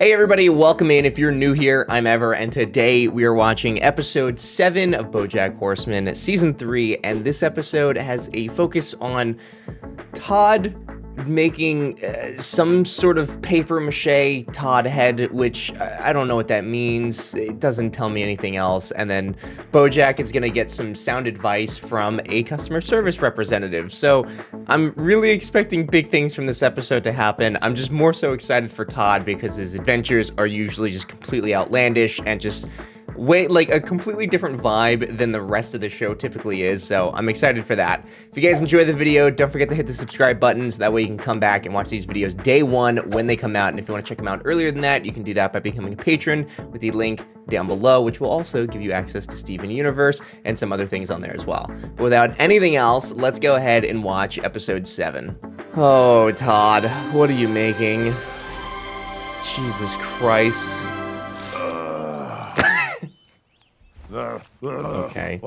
Hey everybody, welcome in. If you're new here, I'm Ever, and today we are watching episode 7 of Bojack Horseman season 3, and this episode has a focus on Todd making some sort of paper-mache Todd head, which I don't know what that means. It doesn't tell me anything else. And then Bojack is gonna get some sound advice from a customer service representative. So I'm really expecting big things from this episode to happen. I'm just more so excited for Todd because his adventures are usually just completely outlandish and just like a completely different vibe than the rest of the show typically is, so I'm excited for that. If you guys enjoy the video, don't forget to hit the subscribe button so that way you can come back and watch these videos day one when they come out, and if you want to check them out earlier than that, you can do that by becoming a patron with the link down below, which will also give you access to Steven Universe and some other things on there as well. But without anything else, let's go ahead and watch episode 7. Oh, Todd, what are you making? Jesus Christ. Okay.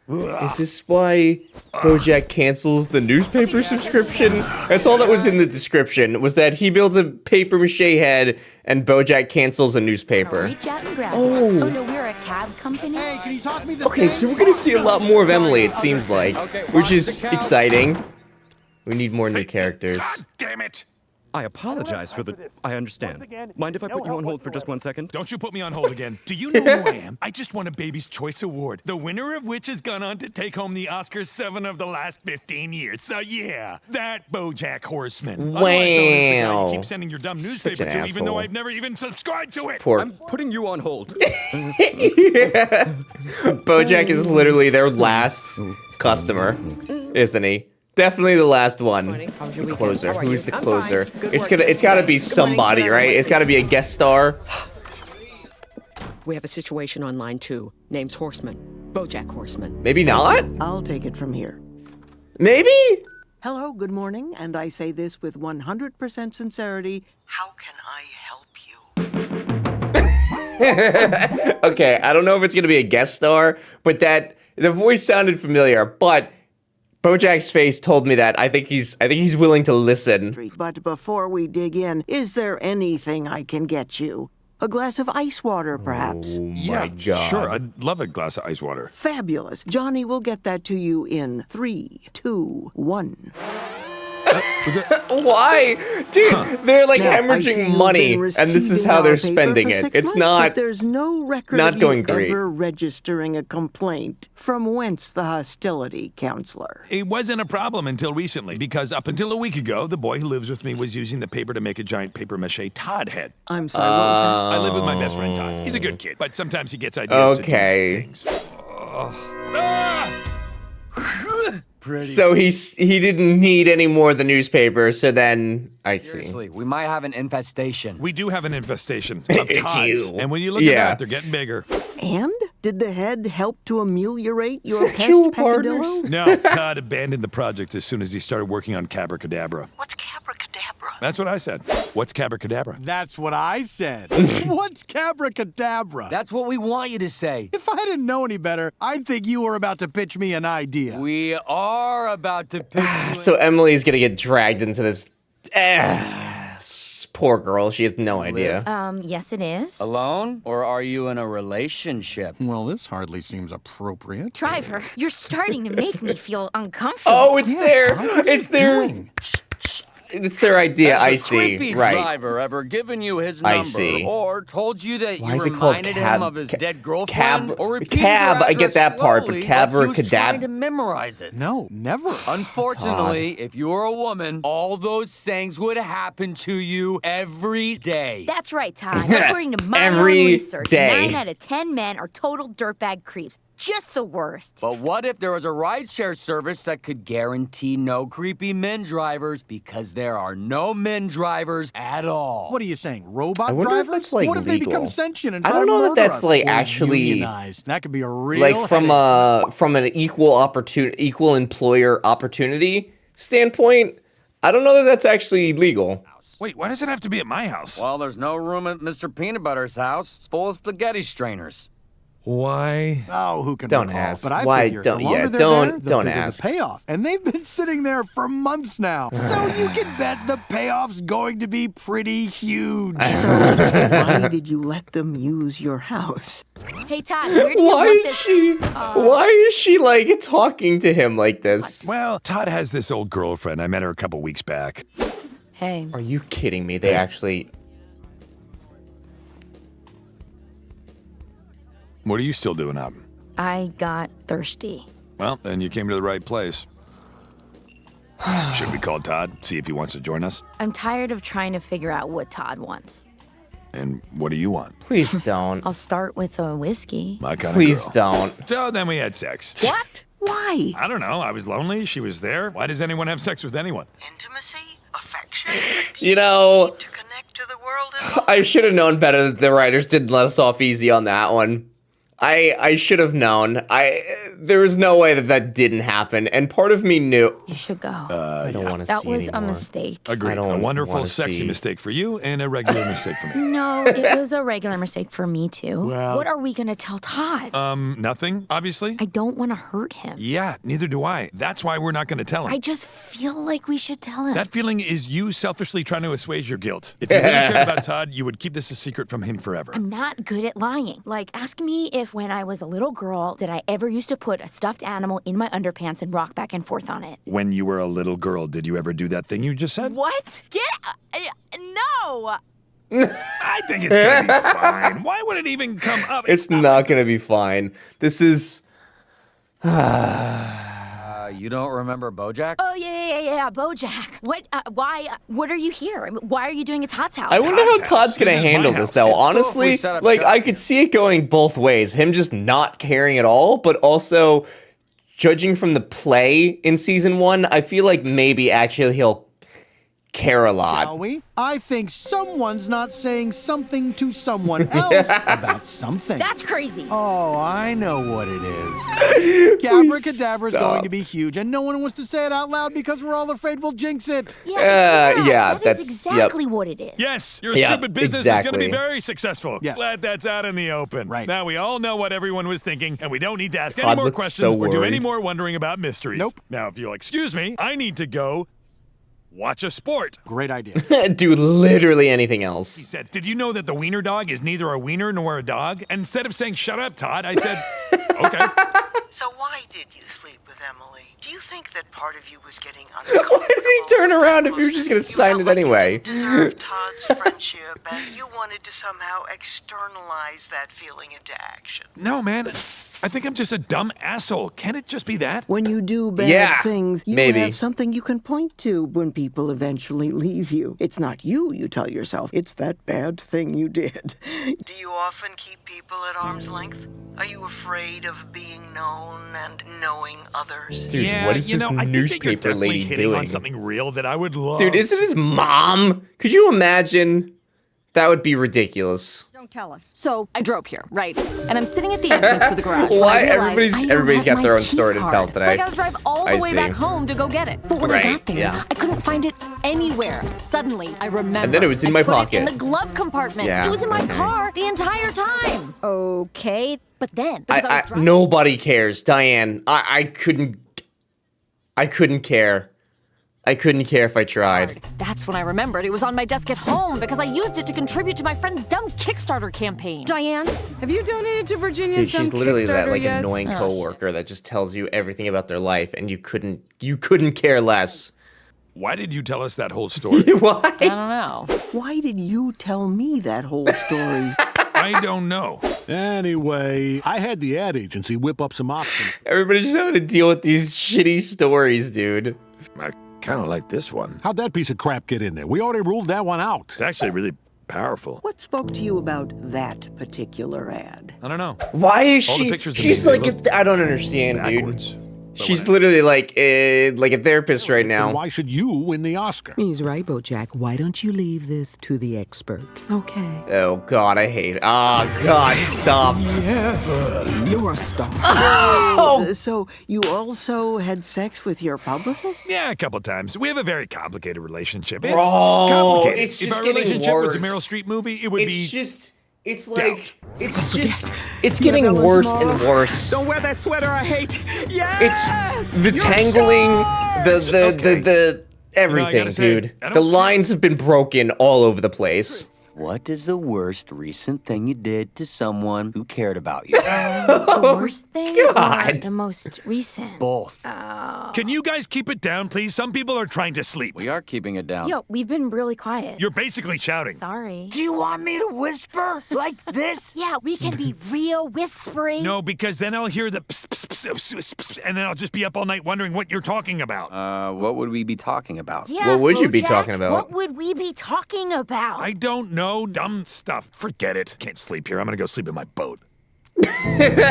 Is this why Bojack cancels the newspaper subscription? That's all that was in the description, was that he builds a paper-mache head and Bojack cancels a newspaper. Reach out and grab it. Oh no, we're a cab company. Hey, can you toss me the Okay, so we're gonna see a lot more of Emily, it seems like, which is exciting. We need more new characters. God damn it! I apologize for the... I understand. Mind if I put you on hold for just 1 second? Don't you put me on hold again. Do you know who I am? I just won a Baby's Choice Award, the winner of which has gone on to take home the Oscars 7 of the last 15 years. So yeah, that Bojack Horseman. Wow. Otherwise known as the guy you keep sending your dumb Such newspaper an to, even though asshole. I've never even subscribed to it. Poor I'm putting you on hold. Bojack is literally their last customer, isn't he? Definitely the last one. The closer. Who's the closer? It's gotta be somebody, right? It's gotta be a guest star. We have a situation on line 2. Name's Horseman. Bojack Horseman. Maybe not? I'll take it from here. Maybe? Hello, good morning, and I say this with 100% sincerity. How can I help you? Okay, I don't know if it's gonna be a guest star, but the voice sounded familiar, but Bojack's face told me that. I think he's willing to listen. But before we dig in, is there anything I can get you? A glass of ice water, perhaps? Oh Yeah, my God. sure. I'd love a glass of ice water. Fabulous. Johnny will get that to you in 3, 2, 1. Why? Dude, they're like Now, I see hemorrhaging you've money, been and this is receiving how our they're paper spending for it. 6 It's months, not but there's no record not of going you great. ever registering a complaint. From whence the hostility, counselor? It wasn't a problem until recently, because up until a week ago, the boy who lives with me was using the paper to make a giant paper-mache Todd head. I'm sorry, what was that? I live with my best friend Todd. He's a good kid, but sometimes he gets ideas Okay. to do things. Ah! So he didn't need any more of the newspaper, so then I see. Seriously, we might have an infestation. We do have an infestation of It's Todds, you. and when you look Yeah. at that, they're getting bigger. And? Did the head help to ameliorate your Sexual pest peccadillo? partners. No, Todd abandoned the project as soon as he started working on Cabracadabra. What's Cabracadabra? That's what I said. What's Cabracadabra? That's what I said. What's Cabracadabra? That's what we want you to say. If I didn't know any better, I'd think you were about to pitch me an idea. We are about to pitch you So Emily's gonna get dragged into this. Poor girl, she has no idea. Yes it is. alone, or are you in a relationship? Well, this hardly seems appropriate. Driver, you're starting to make me feel uncomfortable. Oh, it's it's their idea. Has I the see. creepy Right. driver ever given you his I number, see. or told you that Why you is it called reminded cab? him of his dead girlfriend, Cab. or repeated Cab. your I get that address part, but slowly like he was cabracadab- trying to memorize it? No, never. Unfortunately, if you were a woman, all those things would happen to you every day. That's right, Todd. According to my Every own research, day. 9 out of 10 men are total dirtbag creeps. Just the worst. But what if there was a rideshare service that could guarantee no creepy men drivers, because there are no men drivers at all? What are you saying, robot I wonder if drivers? that's, like, what if they legal. become sentient and I try don't to know that murder that's, us? like, Or actually- unionize. That could be a real Like from headache. an equal employer opportunity standpoint, I don't know that that's actually legal. Wait, why does it have to be at my house? Well, there's no room at Mr. Peanut Butter's house. It's full of spaghetti strainers. Why? Oh, who can Don't recall? ask. But I Why figure don't- the longer yeah, they're don't- there, the don't bigger ask. the payoff. And they've been sitting there for months now. So you can bet the payoff's going to be pretty huge. So, why did you let them use your house? Hey, Todd, where do you Why want is this? she? Why is she like talking to him like this? Well, Todd has this old girlfriend. I met her a couple weeks back. Hey. Are you kidding me? They actually. What are you still doing up? I got thirsty. Well, then you came to the right place. Should we call Todd, see if he wants to join us? I'm tired of trying to figure out what Todd wants. And what do you want? Please don't. I'll start with a whiskey. My kind Please of girl. don't. So then we had sex. What? Why? I don't know. I was lonely. She was there. Why does anyone have sex with anyone? Intimacy? Affection? You know, To connect to the world and I should have known better that the writers didn't let us off easy on that one. I should have known. There was no way that didn't happen, and part of me knew. You should go. I don't want to that see was anymore. a mistake. Agreed. I don't A wonderful, wanna sexy see. mistake for you and a regular mistake for me. No, it was a regular mistake for me too. Well- What are we gonna tell Todd? Nothing, obviously. I don't want to hurt him. Yeah, neither do I. That's why we're not going to tell him. I just feel like we should tell him. That feeling is you selfishly trying to assuage your guilt. If you really cared about Todd, you would keep this a secret from him forever. I'm not good at lying. Like, ask me if when I was a little girl, did I ever used to put a stuffed animal in my underpants and rock back and forth on it? When you were a little girl, did you ever do that thing you just said? What? No! I think it's going to be fine. Why would it even come up? It's not gonna be fine. This is. You don't remember Bojack? Oh, yeah, Bojack. What, why, what are you here? I mean, why are you doing it at Todd's house? I wonder how Todd's Todd's house. gonna This is my handle house. this, though. It's cool if we Honestly, set up like shop. I could see it going both ways. Him just not caring at all, but also, judging from the play in season 1, I feel like maybe actually he'll care a lot. Shall we? I think someone's not saying something to someone else about something. That's crazy. Oh, I know what it is. Abracadabra's stop. going to be huge, and no one wants to say it out loud because we're all afraid we'll jinx it. Yeah, that that's- is exactly what it is. Yes, your Yeah, stupid business is going to exactly. be very successful. Yes. Glad that's out in the open. Right. Now we all know what everyone was thinking, and we don't need to ask Todd any more looks questions so or do worried. any more wondering about mysteries. Nope. Now, if you'll excuse me, I need to go watch a sport. Great idea. Do literally anything He else. said, "Did you know that the wiener dog is neither a wiener nor a dog?" And instead of saying, "Shut up, Todd," I said, "Okay." So why did you sleep with Emily? Do you think that part of you was getting uncomfortable? Why did he turn around if he was just gonna sign it anyway? You deserved Todd's friendship, and you wanted to somehow externalize that feeling into action. No, man. I think I'm just a dumb asshole. Can't it just be that? When you do bad Yeah, things, you maybe. have something you can point to when people eventually leave you. It's not you tell yourself. It's that bad thing you did. Do you often keep people at arm's length? Are you afraid of being known and knowing others? Dude, yeah, what is you this know, I think that you're newspaper definitely lady hitting doing? on something real that I would love. Dude, is it his mom? Could you imagine? That would be ridiculous. Don't tell us. So I drove here, right? And I'm sitting at the entrance to the garage. when Why I realized I don't everybody's have got their my own story key to tell card. today. So I gotta drive all the I way see. back home to go get it. But when Right, I got there, yeah. I couldn't find it anywhere. Suddenly, I remember. And then it was in I my put pocket. It in the glove compartment. Yeah, It was in my okay. car the entire time. Okay, but then because I was driving- Nobody cares, Diane. I couldn't care. I couldn't care if I tried. That's when I remembered it was on my desk at home because I used it to contribute to my friend's dumb Kickstarter campaign. Diane, have you donated to Virginia's Dude, she's dumb literally that Kickstarter like yet? annoying coworker that just tells you everything about their life, and you couldn't care less. Why did you tell us that whole story? I Why? don't know. Why did you tell me that whole story? I don't know. Anyway, I had the ad agency whip up some options. Everybody's just having to deal with these shitty stories, dude. I kind of like this one. How'd that piece of crap get in there? We already ruled that one out. It's actually really powerful. What spoke to you about that particular ad? I don't know. Why is All the she? pictures of She's me, like, they look I don't understand, backwards. dude. She's literally like a therapist right Then now. why should you win the Oscar? He's right, Bojack. Why don't you leave this to the experts? Okay. Oh God, I hate it. Oh God, stop. Yes. You're a star. So you also had sex with your publicist? Yeah, a couple times. We have a very complicated relationship. It's Bro, complicated. it's if just our getting relationship was a worse. Meryl Streep movie, it would be. It's like, it's getting worse and worse. Don't wear that sweater I hate. Yes! It's the tangling, the everything, dude. The lines have been broken all over the place. What is the worst recent thing you did to someone who cared about you? The worst thing or the most recent? Both. Can you guys keep it down, please? Some people are trying to sleep. We are keeping it down. Yo, we've been really quiet. You're basically shouting. Sorry. Do you want me to whisper like this? Yeah, we can be real whispery. No, because then I'll hear the pss, pss, pss, pss, pss, pss, and then I'll just be up all night wondering what you're talking about. What would we be talking about? Yeah, What would you be Bojack, talking about? What would we be talking about? I don't know. Dumb stuff. Forget it. Can't sleep here. I'm gonna go sleep in my boat.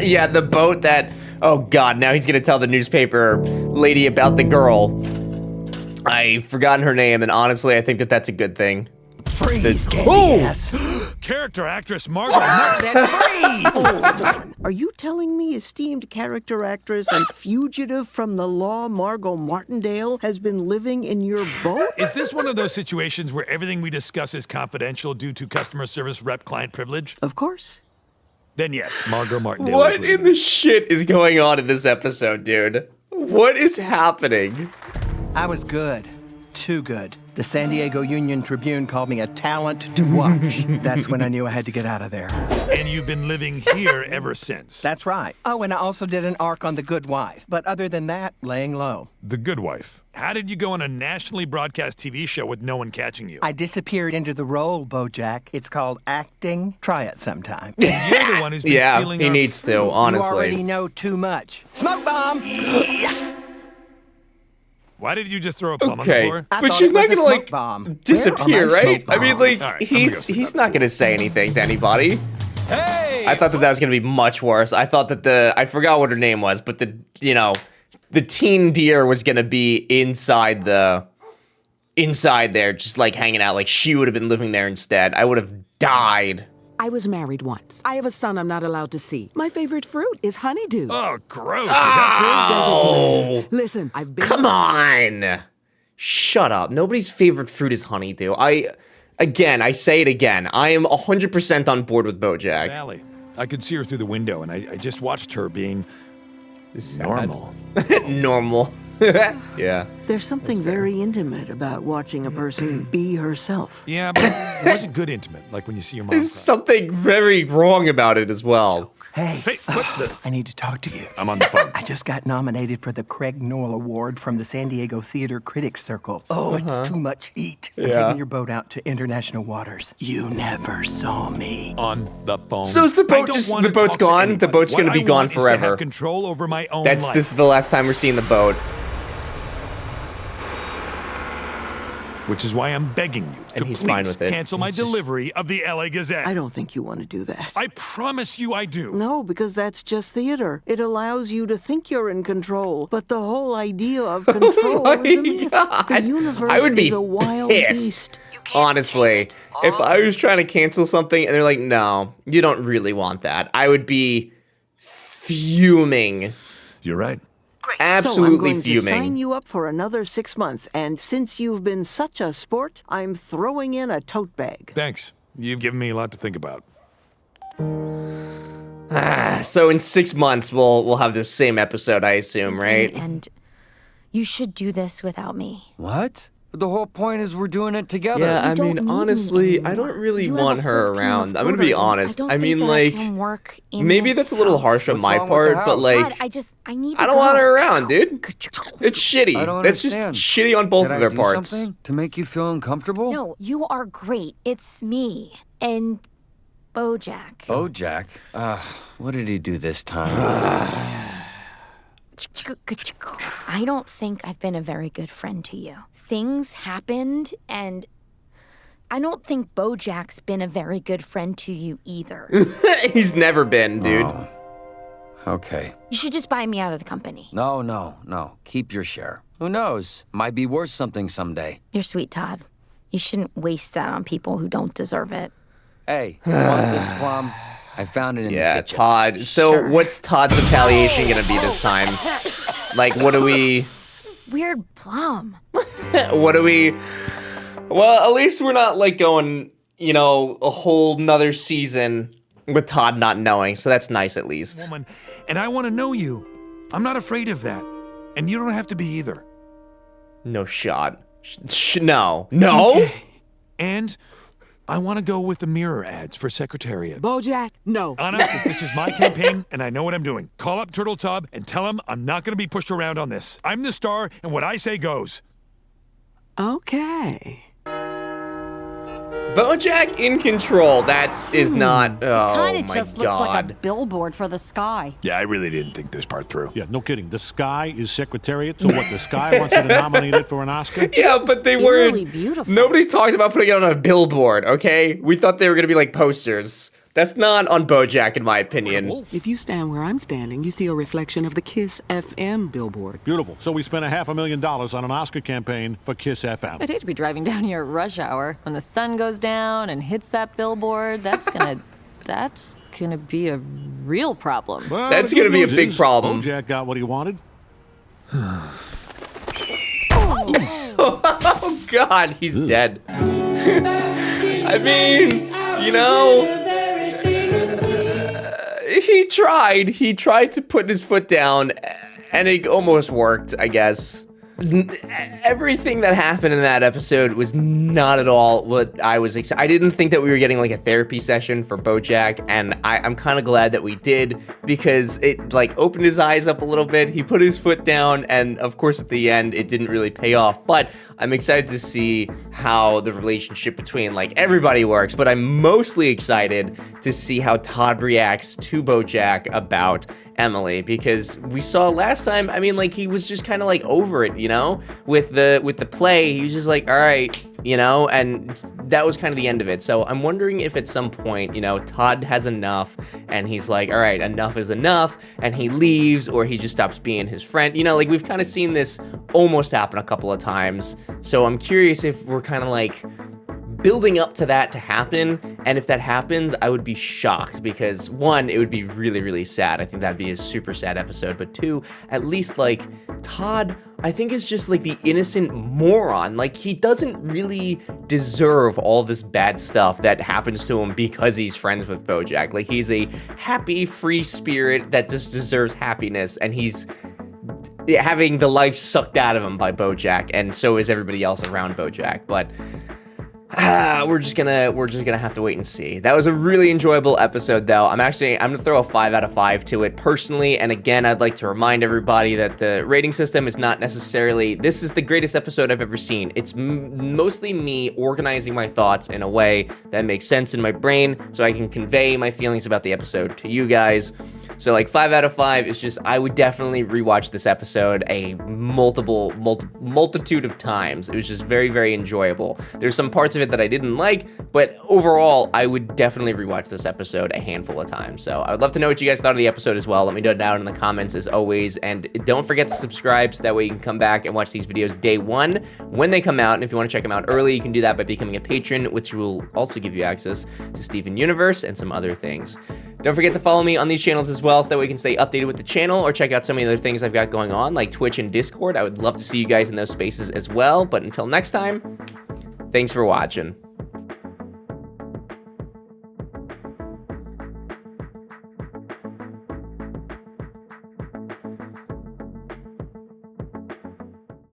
Yeah, the boat that, oh god, now he's gonna tell the newspaper lady about the girl. I've forgotten her name, and honestly, I think that that's a good thing. Freeze, candy ass. Character actress Margaret Martin. Are you telling me esteemed character actress and fugitive from the law Margot Martindale has been living in your boat? Is this one of those situations where everything we discuss is confidential due to customer service rep client privilege? Of course. Then yes, Margot Martindale. What in the shit is going on in this episode, dude? What is happening? I was good. Too good. The San Diego Union Tribune called me a talent to watch. That's when I knew I had to get out of there. And you've been living here ever since. That's right. Oh, and I also did an arc on The Good Wife. But other than that, laying low. The Good Wife. How did you go on a nationally broadcast TV show with no one catching you? I disappeared into the role, Bojack. It's called acting. Try it sometime. And you're the one who's been stealing he our needs food. to, honestly. You already know too much. Smoke bomb! Why did you just throw a plum on the floor? But she's not gonna like bomb. disappear, right? I mean, like All right, he's not gonna say anything to anybody. Hey! I thought that was gonna be much worse. I thought that I forgot what her name was, but the teen deer was gonna be inside there, just like hanging out. Like she would have been living there instead. I would have died. I was married once. I have a son I'm not allowed to see. My favorite fruit is honeydew. Oh, gross. Is that Oh, Listen, I've been... come on. Shut up. Nobody's favorite fruit is honeydew. I say it again. I am 100% on board with Bojack. true? Allie, I could see her through the window, and I just watched her being normal. Normal. Yeah. There's something very intimate about watching a person be herself. Yeah, but it wasn't good intimate, like when you see your mom There's cry. something very wrong about it as well. Hey, what the? I need to talk to you. I'm on the phone. I just got nominated for the Craig Noel Award from the San Diego Theater Critics Circle. Oh, it's too much heat. I'm taking your boat out to international waters. You never saw me. On the phone. So is the I boat don't just wanna the boat's talk to gone? anybody. The boat's What gonna be I gone want is to forever. have control over my own This life. is the last time we're seeing the boat. Which is why I'm begging you to he's please fine with it. cancel my delivery of the LA Gazette. I don't think you want to do that. I promise you I do. No, because that's just theater. It allows you to think you're in control, but the whole idea of control is a myth. The universe I would be is a wild pissed, beast. honestly. If I was trying to cancel something and they're like, no, you don't really want that, I would be fuming. You're right. Absolutely so I'm going fuming. to sign you up for another 6 months, and since you've been such a sport, I'm throwing in a tote bag. Thanks. You've given me a lot to think about. So in 6 months, we'll have this same episode, I assume, right? And you should do this without me. What? The whole point is we're doing it together. Yeah, I don't mean, need me honestly, I anymore. don't really You have want a her whole team around. of I'm gonna be coders, and honest. don't I think mean, that like, can work in maybe this that's a little house. harsh on What's my wrong with part, the but house? like, God, I need to I don't go. want her around, dude. It's shitty. I don't That's just understand. shitty on both Did of I their do parts. something to make you feel uncomfortable? No, you are great. It's me and Bojack. Bojack? What did he do this time? I don't think I've been a very good friend to you. Things happened, and I don't think Bojack's been a very good friend to you either. He's never been, dude. Oh. Okay. You should just buy me out of the company. No. Keep your share. Who knows? Might be worth something someday. You're sweet, Todd. You shouldn't waste that on people who don't deserve it. Hey, you want this plum? I found it in the kitchen. Todd. So what's Todd's retaliation gonna be this time? Like, what do we... Weird plum. What do we... Well, at least we're not, like, going you know, a whole nother season with Todd not knowing, so that's nice at least. Woman, and I want to know you. I'm not afraid of that. And you don't have to be either. No shot. No. No? Okay. And I want to go with the mirror ads for Secretariat. Bojack, no. Anna, this is my campaign, and I know what I'm doing. Call up Turtle Tub and tell him I'm not going to be pushed around on this. I'm the star, and what I say goes. Okay. Bojack in control. That is not. Oh Kinda my just god. looks like a billboard for the sky. Yeah, I really didn't think this part through. Yeah, no kidding. The Sky is Secretariat, so what, the Sky wants you to nominate it for an Oscar? Yeah, but they Eerily weren't. beautiful. Nobody talked about putting it on a billboard, okay? We thought they were gonna be like posters. That's not on Bojack, in my opinion. If you stand where I'm standing, you see a reflection of the Kiss FM billboard. Beautiful. So we spent $500,000 on an Oscar campaign for Kiss FM. I'd hate to be driving down here at rush hour when the sun goes down and hits that billboard. That's gonna be a real problem. Well, That's the gonna good be a news big is problem. Bojack got what he wanted. Oh god, he's dead. I mean, you know, he tried to put his foot down, and it almost worked, I guess. Everything that happened in that episode was not at all what I was excited. I didn't think that we were getting like a therapy session for Bojack, and I'm kind of glad that we did, because it like opened his eyes up a little bit. He put his foot down, and of course at the end it didn't really pay off, but I'm excited to see how the relationship between like everybody works, but I'm mostly excited to see how Todd reacts to Bojack about Emily, because we saw last time, I mean, like, he was just kind of like over it, you know, with the play. He was just like, all right, you know, and that was kind of the end of it. So I'm wondering if at some point, you know, Todd has enough and he's like, all right, enough is enough, and he leaves, or he just stops being his friend. You know, like, we've kind of seen this almost happen a couple of times. So I'm curious if we're kind of like building up to that to happen, and if that happens, I would be shocked, because one, it would be really, really sad. I think that'd be a super sad episode, but two, at least like Todd, I think is just like the innocent moron. Like, he doesn't really deserve all this bad stuff that happens to him because he's friends with Bojack. Like, he's a happy, free spirit that just deserves happiness, and he's having the life sucked out of him by Bojack, and so is everybody else around Bojack. But we're just gonna have to wait and see. That was a really enjoyable episode, though. I'm gonna throw a 5 out of 5 to it personally. And again, I'd like to remind everybody that the rating system is not necessarily, this is the greatest episode I've ever seen. It's mostly me organizing my thoughts in a way that makes sense in my brain, so I can convey my feelings about the episode to you guys. So like 5 out of 5 is just, I would definitely rewatch this episode a multitude of times. It was just very, very enjoyable. There's some parts of it that I didn't like, but overall, I would definitely rewatch this episode a handful of times. So I would love to know what you guys thought of the episode as well. Let me know down in the comments as always, and don't forget to subscribe so that way you can come back and watch these videos day one when they come out. And if you want to check them out early, you can do that by becoming a patron, which will also give you access to Steven Universe and some other things. Don't forget to follow me on these channels as well, so that way you can stay updated with the channel, or check out some of the other things I've got going on, like Twitch and Discord. I would love to see you guys in those spaces as well. But until next time, thanks for watching.